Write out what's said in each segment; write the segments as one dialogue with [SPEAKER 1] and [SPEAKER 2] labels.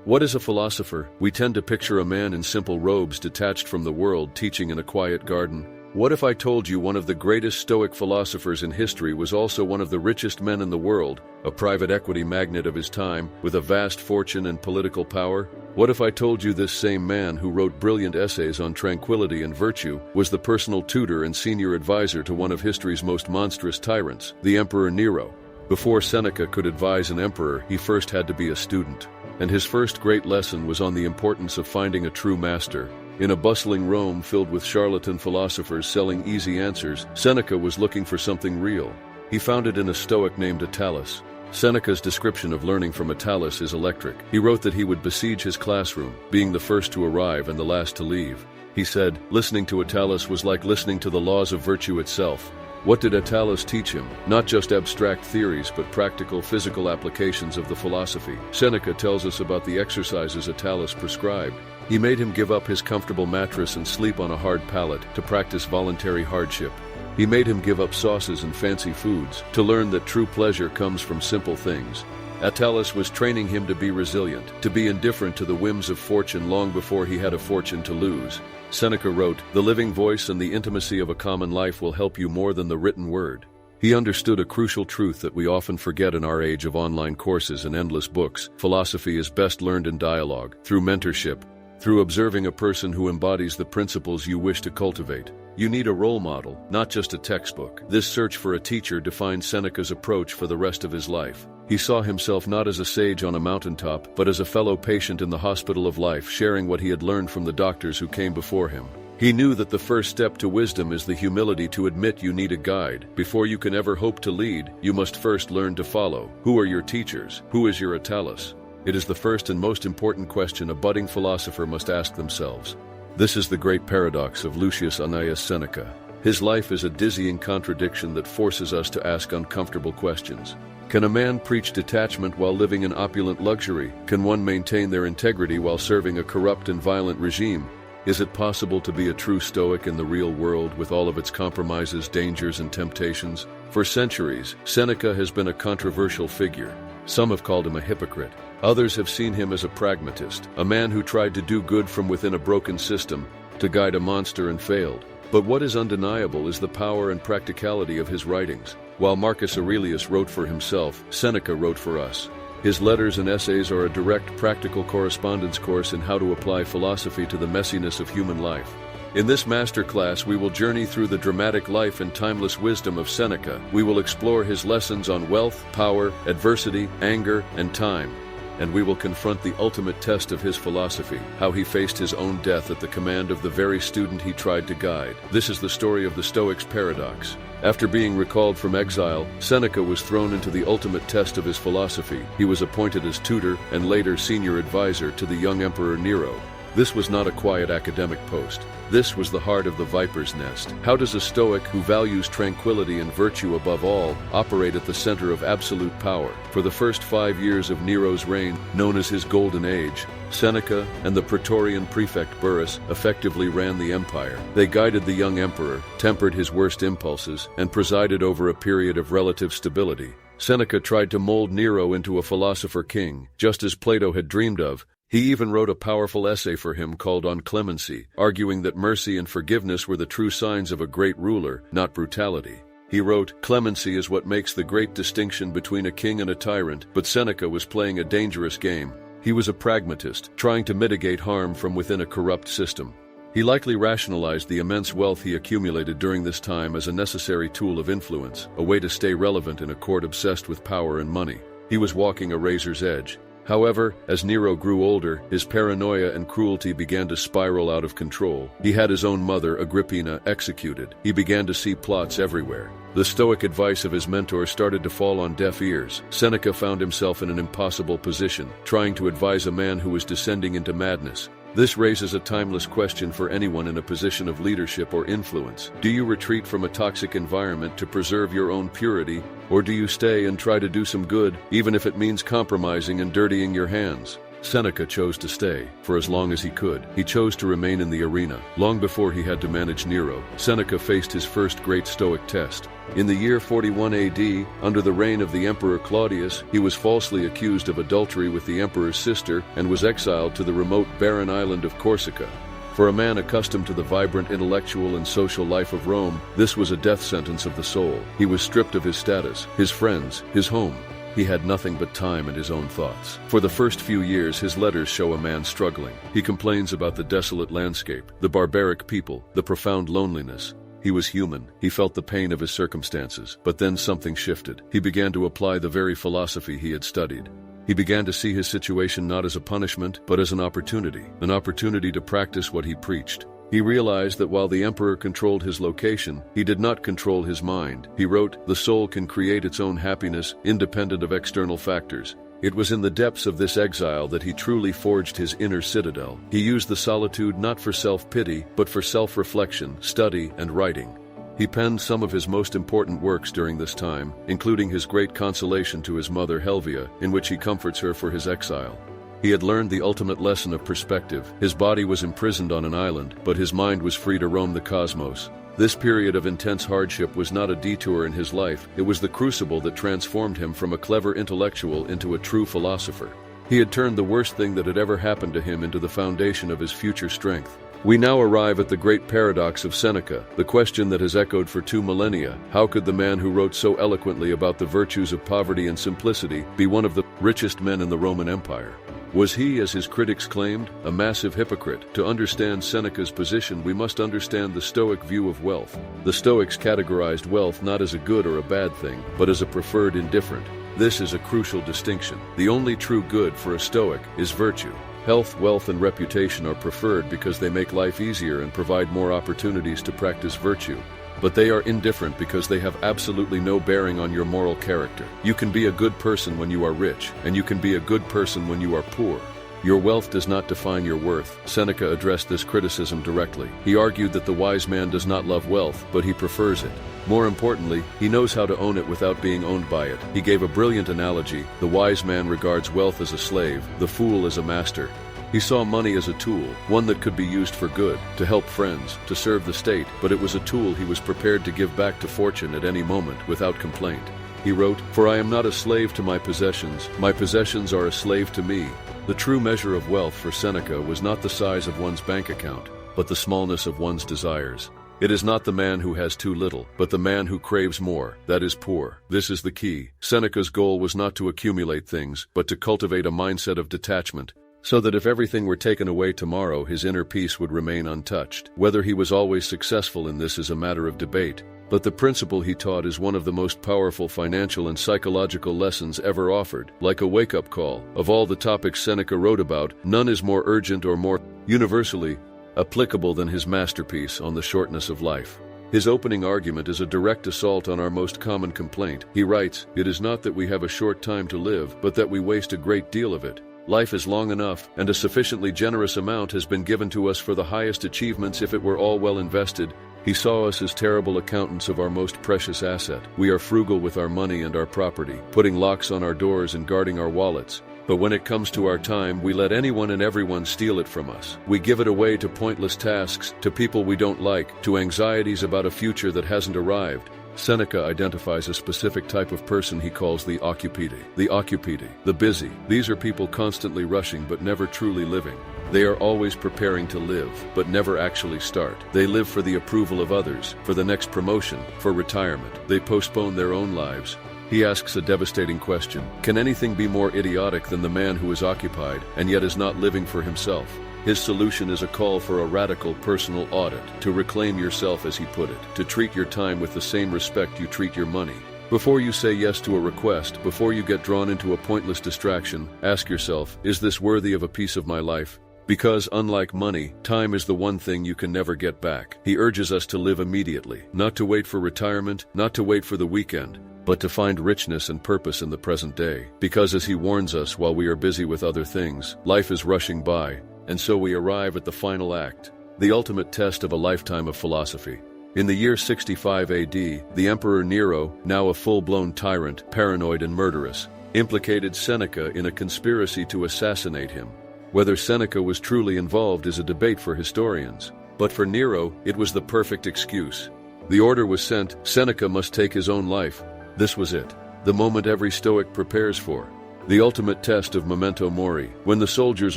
[SPEAKER 1] What is a philosopher? We tend to picture a man in simple robes detached from the world teaching in a quiet garden. What if I told you one of the greatest Stoic philosophers in history was also one of the richest men in the world, a private equity magnate of his time, with a vast fortune and political power? What if I told you this same man who wrote brilliant essays on tranquility and virtue was the personal tutor and senior advisor to one of history's most monstrous tyrants, the Emperor Nero? Before Seneca could advise an emperor, he first had to be a student. And his first great lesson was on the importance of finding a true master. In a bustling Rome filled with charlatan philosophers selling easy answers, Seneca was looking for something real. He found it in a Stoic named Attalus. Seneca's description of learning from Attalus is electric. He wrote that he would besiege his classroom, being the first to arrive and the last to leave. He said, listening to Attalus was like listening to the laws of virtue itself. What did Attalus teach him? Not just abstract theories, but practical physical applications of the philosophy. Seneca tells us about the exercises Attalus prescribed. He made him give up his comfortable mattress and sleep on a hard pallet to practice voluntary hardship. He made him give up sauces and fancy foods to learn that true pleasure comes from simple things. Attalus was training him to be resilient, to be indifferent to the whims of fortune long before he had a fortune to lose. Seneca wrote, "The living voice and the intimacy of a common life will help you more than the written word." He understood a crucial truth that we often forget in our age of online courses and endless books. Philosophy is best learned in dialogue, through mentorship, through observing a person who embodies the principles you wish to cultivate. You need a role model, not just a textbook. This search for a teacher defined Seneca's approach for the rest of his life. He saw himself not as a sage on a mountaintop, but as a fellow patient in the hospital of life, sharing what he had learned from the doctors who came before him. He knew that the first step to wisdom is the humility to admit you need a guide. Before you can ever hope to lead, you must first learn to follow. Who are your teachers? Who is your Attalus? It is the first and most important question a budding philosopher must ask themselves. This is the great paradox of Lucius Annaeus Seneca. His life is a dizzying contradiction that forces us to ask uncomfortable questions. Can a man preach detachment while living in opulent luxury? Can one maintain their integrity while serving a corrupt and violent regime? Is it possible to be a true Stoic in the real world with all of its compromises, dangers, and temptations? For centuries, Seneca has been a controversial figure. Some have called him a hypocrite. Others have seen him as a pragmatist, a man who tried to do good from within a broken system, to guide a monster and failed. But what is undeniable is the power and practicality of his writings. While Marcus Aurelius wrote for himself, Seneca wrote for us. His letters and essays are a direct practical correspondence course in how to apply philosophy to the messiness of human life. In this masterclass, we will journey through the dramatic life and timeless wisdom of Seneca. We will explore his lessons on wealth, power, adversity, anger, and time. And we will confront the ultimate test of his philosophy, how he faced his own death at the command of the very student he tried to guide. This is the story of the Stoics' paradox. After being recalled from exile, Seneca was thrown into the ultimate test of his philosophy. He was appointed as tutor and later senior advisor to the young Emperor Nero. This was not a quiet academic post. This was the heart of the viper's nest. How does a Stoic who values tranquility and virtue above all operate at the center of absolute power? For the first 5 years of Nero's reign, known as his Golden Age, Seneca and the Praetorian prefect Burrus effectively ran the empire. They guided the young emperor, tempered his worst impulses, and presided over a period of relative stability. Seneca tried to mold Nero into a philosopher king, just as Plato had dreamed of. He even wrote a powerful essay for him called On Clemency, arguing that mercy and forgiveness were the true signs of a great ruler, not brutality. He wrote, "Clemency is what makes the great distinction between a king and a tyrant," but Seneca was playing a dangerous game. He was a pragmatist, trying to mitigate harm from within a corrupt system. He likely rationalized the immense wealth he accumulated during this time as a necessary tool of influence, a way to stay relevant in a court obsessed with power and money. He was walking a razor's edge. However, as Nero grew older, his paranoia and cruelty began to spiral out of control. He had his own mother, Agrippina, executed. He began to see plots everywhere. The Stoic advice of his mentor started to fall on deaf ears. Seneca found himself in an impossible position, trying to advise a man who was descending into madness. This raises a timeless question for anyone in a position of leadership or influence. Do you retreat from a toxic environment to preserve your own purity, or do you stay and try to do some good, even if it means compromising and dirtying your hands? Seneca chose to stay, for as long as he could. He chose to remain in the arena. Long before he had to manage Nero, Seneca faced his first great Stoic test. In the year 41 AD, under the reign of the Emperor Claudius, he was falsely accused of adultery with the emperor's sister and was exiled to the remote barren island of Corsica. For a man accustomed to the vibrant intellectual and social life of Rome, this was a death sentence of the soul. He was stripped of his status, his friends, his home. He had nothing but time and his own thoughts. For the first few years, his letters show a man struggling. He complains about the desolate landscape, the barbaric people, the profound loneliness. He was human. He felt the pain of his circumstances. But then something shifted. He began to apply the very philosophy he had studied. He began to see his situation not as a punishment, but as an opportunity to practice what he preached. He realized that while the emperor controlled his location, he did not control his mind. He wrote, "The soul can create its own happiness, independent of external factors." It was in the depths of this exile that he truly forged his inner citadel. He used the solitude not for self-pity, but for self-reflection, study, and writing. He penned some of his most important works during this time, including his great consolation to his mother Helvia, in which he comforts her for his exile. He had learned the ultimate lesson of perspective. His body was imprisoned on an island, but his mind was free to roam the cosmos. This period of intense hardship was not a detour in his life, it was the crucible that transformed him from a clever intellectual into a true philosopher. He had turned the worst thing that had ever happened to him into the foundation of his future strength. We now arrive at the great paradox of Seneca, the question that has echoed for 2 millennia. How could the man who wrote so eloquently about the virtues of poverty and simplicity be one of the richest men in the Roman Empire? Was he, as his critics claimed, a massive hypocrite? To understand Seneca's position, we must understand the Stoic view of wealth. The Stoics categorized wealth not as a good or a bad thing, but as a preferred indifferent. This is a crucial distinction. The only true good for a Stoic is virtue. Health, wealth, and reputation are preferred because they make life easier and provide more opportunities to practice virtue. But they are indifferent because they have absolutely no bearing on your moral character. You can be a good person when you are rich, and you can be a good person when you are poor. Your wealth does not define your worth. Seneca addressed this criticism directly. He argued that the wise man does not love wealth, but he prefers it. More importantly, he knows how to own it without being owned by it. He gave a brilliant analogy. The wise man regards wealth as a slave, the fool as a master. He saw money as a tool, one that could be used for good, to help friends, to serve the state, but it was a tool he was prepared to give back to fortune at any moment without complaint. He wrote, "For I am not a slave to my possessions are a slave to me." The true measure of wealth for Seneca was not the size of one's bank account, but the smallness of one's desires. It is not the man who has too little, but the man who craves more, that is poor. This is the key. Seneca's goal was not to accumulate things, but to cultivate a mindset of detachment, so that if everything were taken away tomorrow, his inner peace would remain untouched. Whether he was always successful in this is a matter of debate, but the principle he taught is one of the most powerful financial and psychological lessons ever offered. Like a wake-up call, of all the topics Seneca wrote about, none is more urgent or more universally applicable than his masterpiece on the shortness of life. His opening argument is a direct assault on our most common complaint. He writes, "It is not that we have a short time to live, but that we waste a great deal of it. Life is long enough, and a sufficiently generous amount has been given to us for the highest achievements if it were all well invested." He saw us as terrible accountants of our most precious asset. We are frugal with our money and our property, putting locks on our doors and guarding our wallets. But when it comes to our time, we let anyone and everyone steal it from us. We give it away to pointless tasks, to people we don't like, to anxieties about a future that hasn't arrived. Seneca identifies a specific type of person he calls the occupiti. The occupiti, the busy. These are people constantly rushing but never truly living. They are always preparing to live, but never actually start. They live for the approval of others, for the next promotion, for retirement. They postpone their own lives. He asks a devastating question. Can anything be more idiotic than the man who is occupied and yet is not living for himself? His solution is a call for a radical personal audit, to reclaim yourself as he put it, to treat your time with the same respect you treat your money. Before you say yes to a request, before you get drawn into a pointless distraction, ask yourself, is this worthy of a piece of my life? Because, unlike money, time is the one thing you can never get back. He urges us to live immediately, not to wait for retirement, not to wait for the weekend, but to find richness and purpose in the present day. Because as he warns us, while we are busy with other things, life is rushing by, and so we arrive at the final act, the ultimate test of a lifetime of philosophy. In the year 65 AD, the Emperor Nero, now a full-blown tyrant, paranoid and murderous, implicated Seneca in a conspiracy to assassinate him. Whether Seneca was truly involved is a debate for historians. But for Nero, it was the perfect excuse. The order was sent, Seneca must take his own life. This was it. The moment every Stoic prepares for. The ultimate test of memento mori. When the soldiers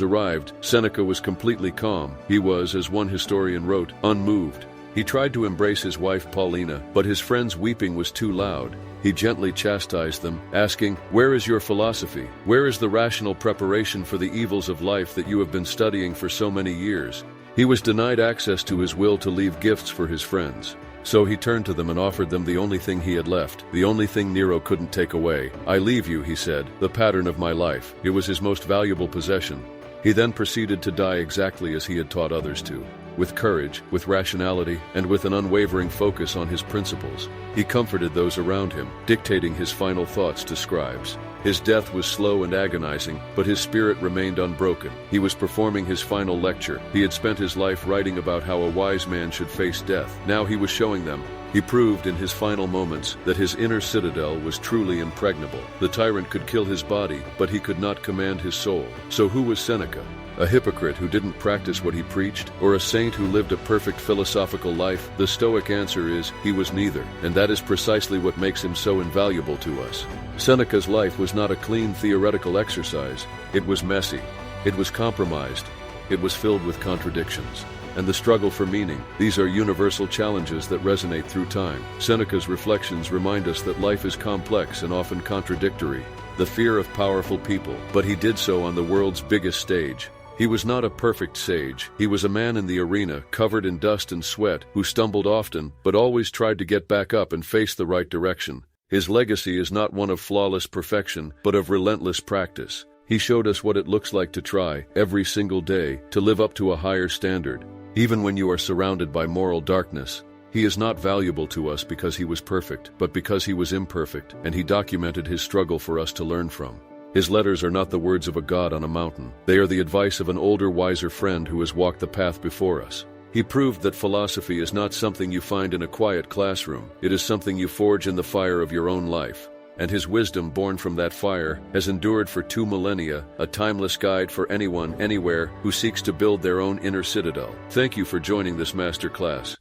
[SPEAKER 1] arrived, Seneca was completely calm. He was, as one historian wrote, unmoved. He tried to embrace his wife Paulina, but his friends' weeping was too loud. He gently chastised them, asking, "Where is your philosophy? Where is the rational preparation for the evils of life that you have been studying for so many years?" He was denied access to his will to leave gifts for his friends. So he turned to them and offered them the only thing he had left, the only thing Nero couldn't take away. "I leave you," he said, "the pattern of my life." It was his most valuable possession. He then proceeded to die exactly as he had taught others to. With courage, with rationality, and with an unwavering focus on his principles. He comforted those around him, dictating his final thoughts to scribes. His death was slow and agonizing, but his spirit remained unbroken. He was performing his final lecture. He had spent his life writing about how a wise man should face death. Now he was showing them. He proved in his final moments that his inner citadel was truly impregnable. The tyrant could kill his body, but he could not command his soul. So who was Seneca? A hypocrite who didn't practice what he preached, or a saint who lived a perfect philosophical life? The Stoic answer is, he was neither, and that is precisely what makes him so invaluable to us. Seneca's life was not a clean theoretical exercise. It was messy. It was compromised. It was filled with contradictions. And the struggle for meaning. These are universal challenges that resonate through time. Seneca's reflections remind us that life is complex and often contradictory. The fear of powerful people, but he did so on the world's biggest stage. He was not a perfect sage. He was a man in the arena, covered in dust and sweat, who stumbled often, but always tried to get back up and face the right direction. His legacy is not one of flawless perfection, but of relentless practice. He showed us what it looks like to try, every single day, to live up to a higher standard. Even when you are surrounded by moral darkness, he is not valuable to us because he was perfect, but because he was imperfect, and he documented his struggle for us to learn from. His letters are not the words of a god on a mountain. They are the advice of an older, wiser friend who has walked the path before us. He proved that philosophy is not something you find in a quiet classroom. It is something you forge in the fire of your own life. And his wisdom, born from that fire, has endured for 2 millennia, a timeless guide for anyone, anywhere, who seeks to build their own inner citadel. Thank you for joining this masterclass.